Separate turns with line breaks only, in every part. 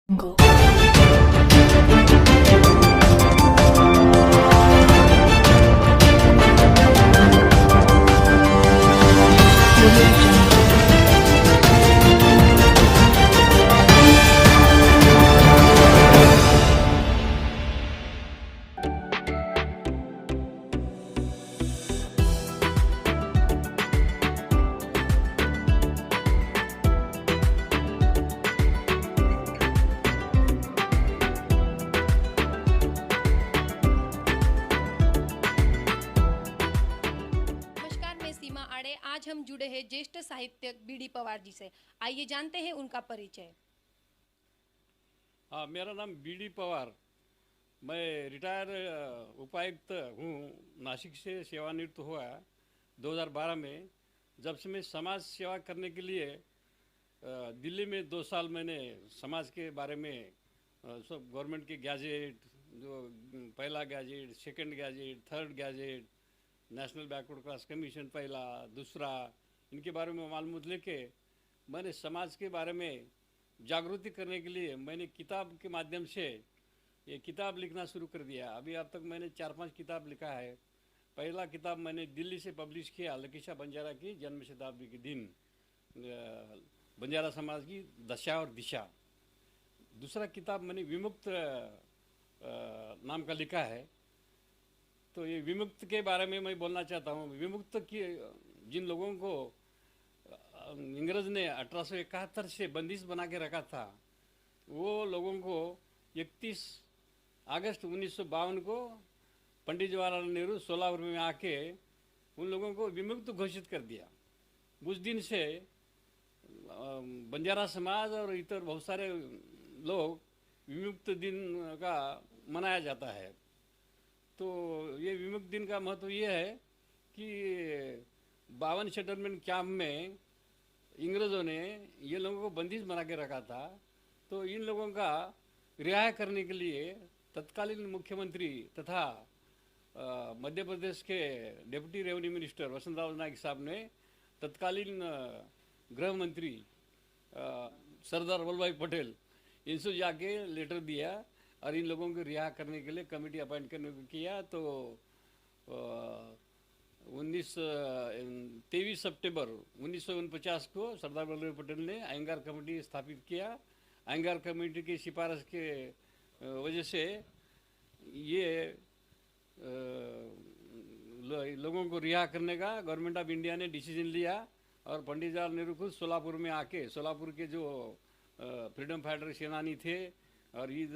Jungle.
नमस्कार, मैं सीमा आड़े। आज हम जुड़े हैं ज्येष्ठ साहित्यक बीडी पवार जी से। आइए जानते हैं उनका परिचय।
हाँ, मेरा नाम बीडी पवार। मैं रिटायर उपायुक्त हूँ। नासिक से सेवानिवृत्त हुआ 2012 में। जब से मैं समाज सेवा करने के लिए दिल्ली में 2 साल मैंने समाज के बारे में सब गवर्नमेंट के गैजेट, जो पहला gadget, second gadget, third gadget, national backward class commission पहला, दूसरा, इनके बारे में मालूमात लेके मैंने समाज के बारे में जागृति करने के लिए मैंने किताब के माध्यम से ये किताब लिखना शुरू कर दिया। अभी अब तक मैंने 4-5 किताब लिखा है। पहला किताब मैंने दिल्ली से पब्लिश किया, लकीशा बंजारा की जन्म शताब्दी के दिन, बंजारा समाज की दशा और दिशा। दूसरा किताब मैंने विमुक्त नाम का लिखा है। तो ये विमुक्त के बारे में मैं बोलना चाहता हूँ। विमुक्त की जिन लोगों को इंग्रज ने 1871 से बंदिश बना के रखा था, वो लोगों को 31 अगस्त 1952 को पंडित जवाहरलाल नेहरू सोलापुर में आके उन लोगों को विमुक्त घोषित कर दिया। उस दिन से बंजारा समाज और इतर बहुत सारे लोग विमुक्त दिन का मनाया जाता है। तो ये विमुक्त दिन का महत्व ये है कि 52 सेटलमेंट कैंप में इंग्रज़ों ने ये लोगों को बंदिश बना के रखा था। तो इन लोगों का रिहाई करने के लिए तत्कालीन मुख्यमंत्री तथा मध्य प्रदेश के deputy revenue minister Vasantrao Naik साहब ने तत्कालीन गृह मंत्री सरदार वल्लभ भाई पटेल इनसे जाके लेटर दिया और इन लोगों को रिहा करने के लिए कमेटी अपॉइंट करने को किया। तो 23 सितंबर 1949 को सरदार वल्लभ भाई पटेल ने अयंगार कमेटी स्थापित किया। अयंगार कमेटी की सिफारिश के वजह से ये लोगों को रिहा करने का गवर्नमेंट ऑफ इंडिया ने डिसीजन लिया। और पंडित जवाहरलाल नेहरू खुद सोलापुर में आके, सोलापुर के जो फ्रीडम फाइटर सेनानी थे और इस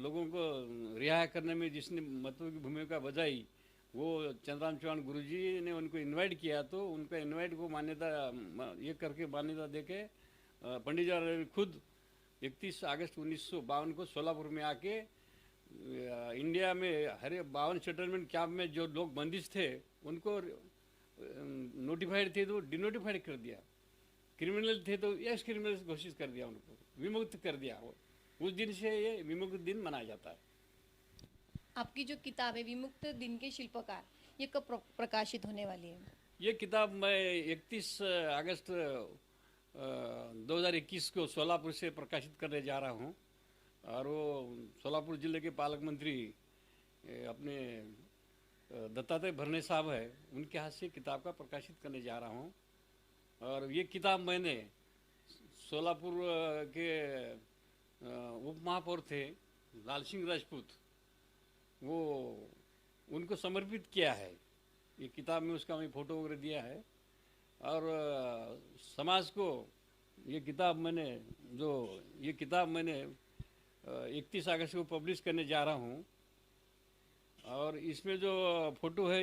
लोगों को रिहा करने में जिसने महत्व की भूमिका बजाई, वो चंद्रराम चौहान गुरुजी ने उनको इनवाइट किया। तो उनका इनवाइट को मान्यता ये करके मान्यता देके पंडित जवाहरलाल नेहरू खुद 31 अगस्त 1952 को सोलापुर में आके इंडिया में हर 52 सेटलमेंट कैंप में जो लोग बंदिश थे उनको नोटिफाइड थे तो डिनोटिफाइड कर दिया, क्रिमिनल थे तो एक्स क्रिमिनल घोषित कर दिया, उनको विमुक्त कर दिया। उस दिन से ये विमुक्त दिन मनाया जाता है।
आपकी जो किताब है विमुक्त दिन के शिल्पकार, ये कब प्रकाशित होने वाली है?
ये किताब मैं 31 अगस्त 2021 को सोलापुर से प्रकाशित करने जा रहा हूँ। और वो सोलापुर जिले के पालक मंत्री अपने दत्तात्रेय भरणे साहब है, उनके हाथ से किताब का प्रकाशित करने जा रहा हूँ। और ये किताब मैंने सोलापुर के उप महापौर थे लाल सिंह राजपूत, वो उनको समर्पित किया है। ये किताब में उसका मैं फ़ोटो वगैरह दिया है। और समाज को ये किताब मैंने 31 अगस्त को पब्लिश करने जा रहा हूँ। और इसमें जो फ़ोटो है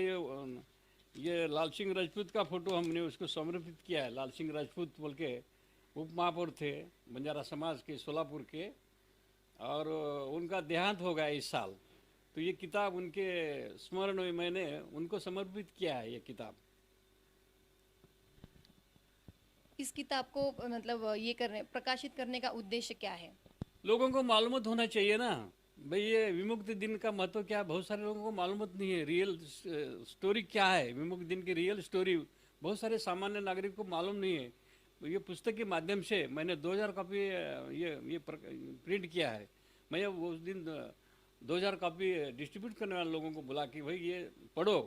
ये लाल सिंह राजपूत का फ़ोटो हमने उसको समर्पित किया है। लाल सिंह राजपूत बोल के उप महापौर थे बंजारा समाज के सोलापुर के, और उनका देहांत हो गया इस साल। तो ये किताब उनके स्मरण में मैंने उनको समर्पित किया है। ये किताब,
इस किताब को मतलब ये प्रकाशित करने का उद्देश्य क्या है?
लोगों को मालूमात होना चाहिए ना भाई, ये विमुक्त दिन का महत्व क्या है। बहुत सारे लोगों को मालूमात नहीं है, रियल स्टोरी क्या है विमुक्त दिन की। रियल स्टोरी बहुत सारे सामान्य नागरिक को मालूम नहीं है। ये पुस्तक के माध्यम से मैंने 2000 कॉपी ये प्रिंट किया है। मैं उस दिन 2000 कॉपी डिस्ट्रीब्यूट करने वाले लोगों को बुला के भाई ये पढ़ो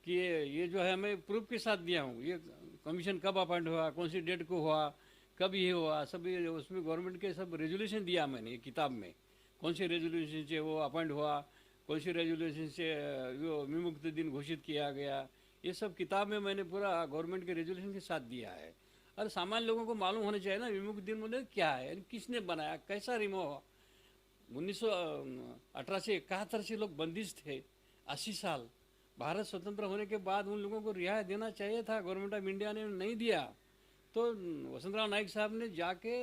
कि ये जो है मैं प्रूफ के साथ दिया हूँ, ये कमीशन कब अपॉइंट हुआ, कौन सी डेट को हुआ, कब ये हुआ, सब ये उसमें गवर्नमेंट के सब रेजोल्यूशन दिया मैंने ये किताब में, कौन से रेजोल्यूशन से वो अपॉइंट हुआ, कौन सी रेजोल्यूशन से वो विमुक्त दिन घोषित किया गया, ये सब किताब में मैंने पूरा गवर्नमेंट के रेजोल्यूशन के साथ दिया है। और सामान्य लोगों को मालूम होना चाहिए ना विमुक्त दिन मतलब क्या है, किसने बनाया, कैसा रिमूव हुआ। 1918 से 71 से लोग बंदिश थे, 80 साल। भारत स्वतंत्र होने के बाद उन लोगों को रिहाई देना चाहिए था, गवर्नमेंट ऑफ इंडिया ने नहीं दिया। तो वसंतराव नाइक साहब ने जाके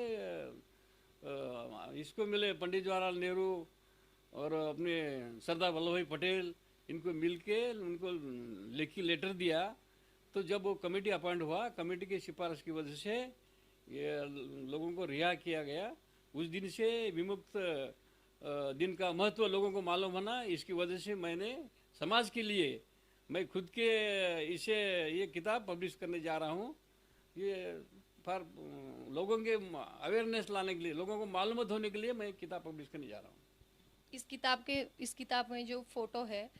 इसको मिले, पंडित जवाहरलाल नेहरू और अपने सरदार वल्लभ भाई पटेल, इनको मिलके उनको लिखी लेटर दिया। तो जब वो कमेटी अपॉइंट हुआ, कमेटी की सिफारिश की वजह से ये लोगों को रिहा किया गया। उस दिन से विमुक्त दिन का महत्व लोगों को मालूम होना, इसकी वजह से मैंने समाज के लिए मैं खुद के इसे ये किताब पब्लिश करने जा रहा हूँ। ये फॉर लोगों के अवेयरनेस लाने के लिए, लोगों को मालूमात होने के लिए मैं किताब पब्लिश करने जा रहा हूँ।
इस किताब में जो फोटो है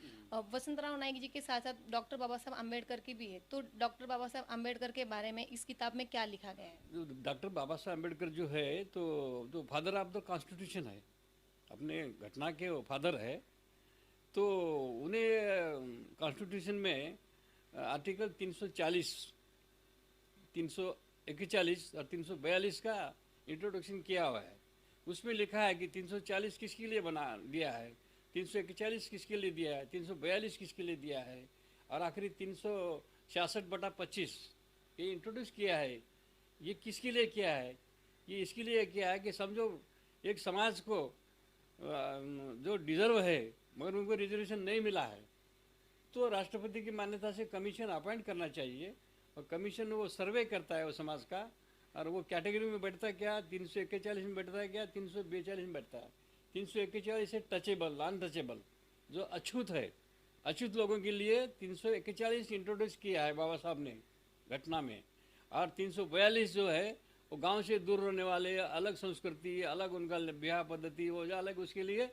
वसंतराव नाइक जी के साथ साथ डॉक्टर बाबा साहब अम्बेडकर की भी है। तो डॉक्टर बाबा साहब अम्बेडकर के बारे में इस किताब में क्या लिखा गया है?
जो डॉक्टर बाबा साहब अम्बेडकर जो है, तो जो फादर ऑफ द कॉन्स्टिट्यूशन है, अपने घटना के वो फादर है। तो उन्हें कॉन्स्टिट्यूशन में आर्टिकल 340, 341 और 342 का इंट्रोडक्शन किया हुआ है। उसमें लिखा है कि 340 किसके लिए बना दिया है, 341 किसके लिए दिया है, 342 किसके लिए दिया है, और आखिरी 366/25 ये इंट्रोड्यूस किया है। ये किसके लिए किया है? ये इसके लिए किया है कि समझो एक समाज को जो डिज़र्व है मगर उनको रिजर्वेशन नहीं मिला है, तो राष्ट्रपति की मान्यता से कमीशन अपॉइंट करना चाहिए। और कमीशन वो सर्वे करता है वो समाज का, और वो कैटेगरी में बैठता है क्या, 341 में बैठता है क्या, 342 में बैठता है। 341 है टचेबल, अनटचेबल, जो अछूत है, अछूत लोगों के लिए 341 इंट्रोड्यूस किया है बाबा साहब ने घटना में। और 342 जो है वो गांव से दूर रहने वाले, अलग संस्कृति, अलग उनका ब्याह पद्धति, वो जो अलग, उसके लिए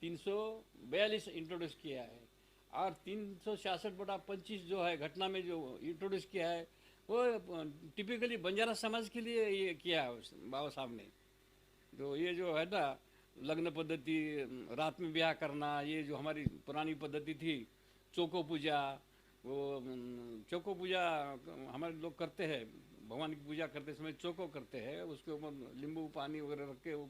342 इंट्रोड्यूस किया है। और 366/25 जो है घटना में जो इंट्रोड्यूस किया है वो टिपिकली बंजारा समाज के लिए ये किया है बाबा साहब ने। तो ये जो है ना लग्न पद्धति, रात में ब्याह करना, ये जो हमारी पुरानी पद्धति थी, चौको पूजा, वो चौको पूजा हमारे लोग करते हैं, भगवान की पूजा करते समय चौको करते हैं, उसके ऊपर नींबू पानी वगैरह रख के वो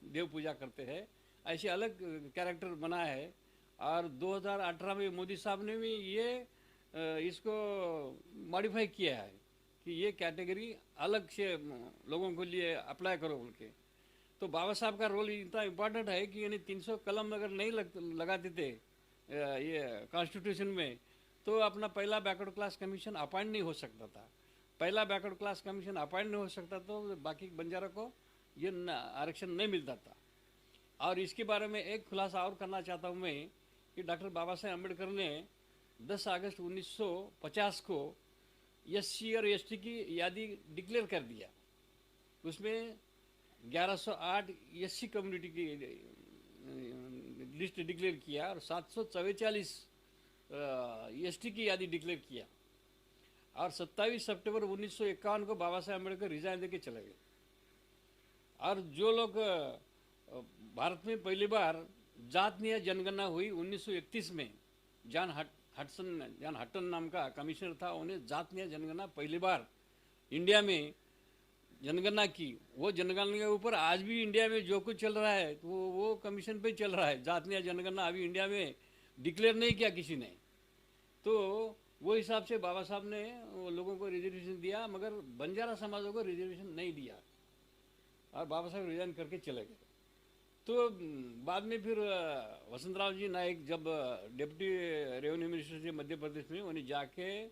देव पूजा करते हैं। ऐसे अलग कैरेक्टर बना है। और 2018 में मोदी साहब ने भी ये इसको मॉडिफाई किया है कि ये कैटेगरी अलग से लोगों के लिए अप्लाई करो बोल के। तो बाबा साहब का रोल इतना इम्पोर्टेंट है कि यानी 300 कलम अगर नहीं लगाते थे ये कॉन्स्टिट्यूशन में, तो अपना पहला बैकवर्ड क्लास कमीशन अपॉइंट नहीं हो सकता था। पहला बैकवर्ड क्लास कमीशन अपॉइंट नहीं हो सकता तो बाकी बंजारा को ये आरक्षण नहीं मिलता था। और इसके बारे में एक खुलासा और करना चाहता हूँ मैं कि डॉक्टर बाबा साहेब अम्बेडकर ने 10 अगस्त 1950 को SC और ST की यादी डिक्लेयर कर दिया। उसमें 1108 SC कम्युनिटी की लिस्ट डिक्लेयर किया और 744 ST की यादी डिक्लेयर किया। और 27 सितंबर 1951 को बाबा साहेब अम्बेडकर रिजाइन देके चले गए। और जो लोग भारत में पहली बार जातीय जनगणना हुई 1931 में, जॉन हटन नाम का कमिश्नर था, उन्हें जातीय जनगणना पहली बार इंडिया में जनगणना की। वो जनगणना के ऊपर आज भी इंडिया में जो कुछ चल रहा है तो वो कमीशन पे चल रहा है। जातीय जनगणना अभी इंडिया में डिक्लेयर नहीं किया किसी ने। तो वो हिसाब से बाबा साहब ने लोगों को रिजर्वेशन दिया, मगर बंजारा समाजों को रिजर्वेशन नहीं दिया और बाबा साहब रिजाइन करके चले गए। तो बाद में फिर वसंतराव जी नाइक जब डिप्टी रेवेन्यू मिनिस्टर थे मध्य प्रदेश में, उन्हें जाके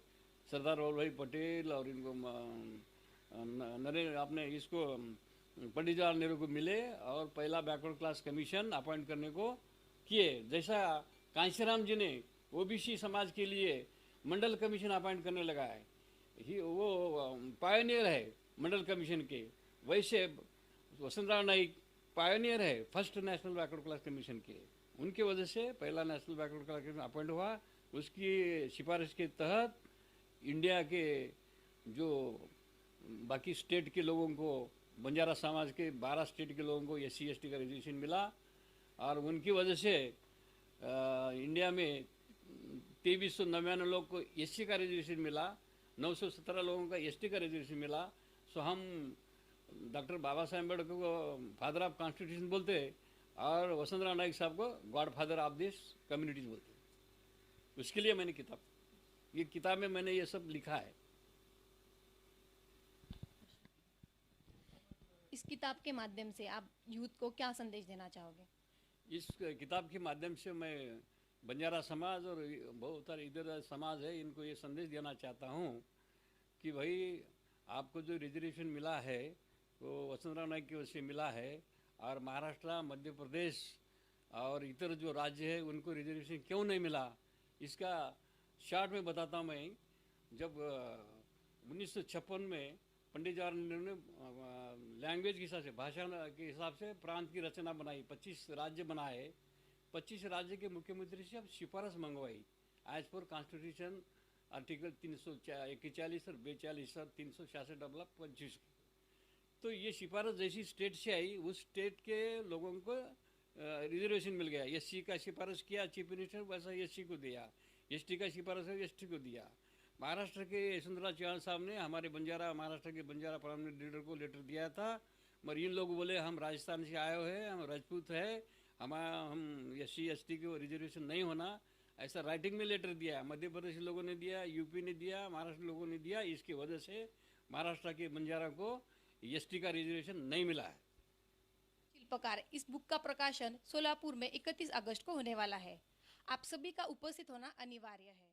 सरदार वल्लभ भाई पटेल और इनको नरेंद्र अपने इसको पंडित जवाहरलाल नेहरू को मिले और पहला बैकवर्ड क्लास कमीशन अपॉइंट करने को किए। जैसा कांशीराम जी ने OBC समाज के लिए मंडल कमीशन अपॉइंट करने लगा है, वो पायनियर है मंडल कमीशन के, वैसे वसंतराव नाईक पायोनियर है first national backward class commission के। उनके वजह से पहला national backward class commission appoint हुआ। उसकी सिफारिश के तहत इंडिया के जो बाकी स्टेट के लोगों को, बंजारा समाज के 12 स्टेट के लोगों को SC ST का रिजर्वेशन मिला। और उनकी वजह से इंडिया में 2399 लोग को SC का रिजर्वेशन मिला, 917 लोगों का ST का रिजर्वेशन मिला। सो हम डॉक्टर बाबा साहेब अम्बेडकर को फादर ऑफ कॉन्स्टिट्यूशन बोलते हैं और वसंतराव नाईक साहब को God father of this communities बोलते हैं। उसके लिए मैंने ये किताब में मैंने ये सब लिखा है।
इस किताब के माध्यम से आप यूथ को क्या संदेश देना चाहोगे?
इस किताब के माध्यम से मैं बंजारा समाज और बहुत सारे इधर समाज है, इनको ये संदेश देना चाहता हूँ कि भाई आपको जो रिजर्वेशन मिला है वो वसंतराव नाईक की वजह से मिला है। और महाराष्ट्र, मध्य प्रदेश और इतर जो राज्य है उनको रिजर्वेशन क्यों नहीं मिला, इसका शॉर्ट में बताता हूँ मैं। जब 1956 में पंडित जवाहरलाल नेहरू ने लैंग्वेज के हिसाब से, भाषा के हिसाब से प्रांत की रचना बनाई, 25 राज्य बनाए। 25 राज्य के मुख्यमंत्री से अब सिफारिश मंगवाई एज पर कॉन्स्टिट्यूशन आर्टिकल 341 और 42 और 366 तो ये सिफारिश जैसी स्टेट से आई, उस स्टेट के लोगों को रिजर्वेशन मिल गया। SC का सिफारिश किया चीफ मिनिस्टर, वैसा SC को दिया। ST का सिफारिश ST को दिया। महाराष्ट्र के यशवंतराव चौहान साहब ने हमारे महाराष्ट्र के बंजारा परमानेंट लीडर को लेटर दिया था, मगर इन लोग बोले हम राजस्थान से आए हुए हैं, हम राजपूत है, हम SC ST को रिजर्वेशन नहीं होना, ऐसा राइटिंग में लेटर दिया। मध्य प्रदेश लोगों ने दिया, यूपी ने दिया, महाराष्ट्र लोगों ने दिया। इसकी वजह से महाराष्ट्र के बंजारा को ST का रिजर्वेशन नहीं मिला है।
शिल्पकार, इस बुक का प्रकाशन सोलापुर में 31 अगस्त को होने वाला है। आप सभी का उपस्थित होना अनिवार्य है।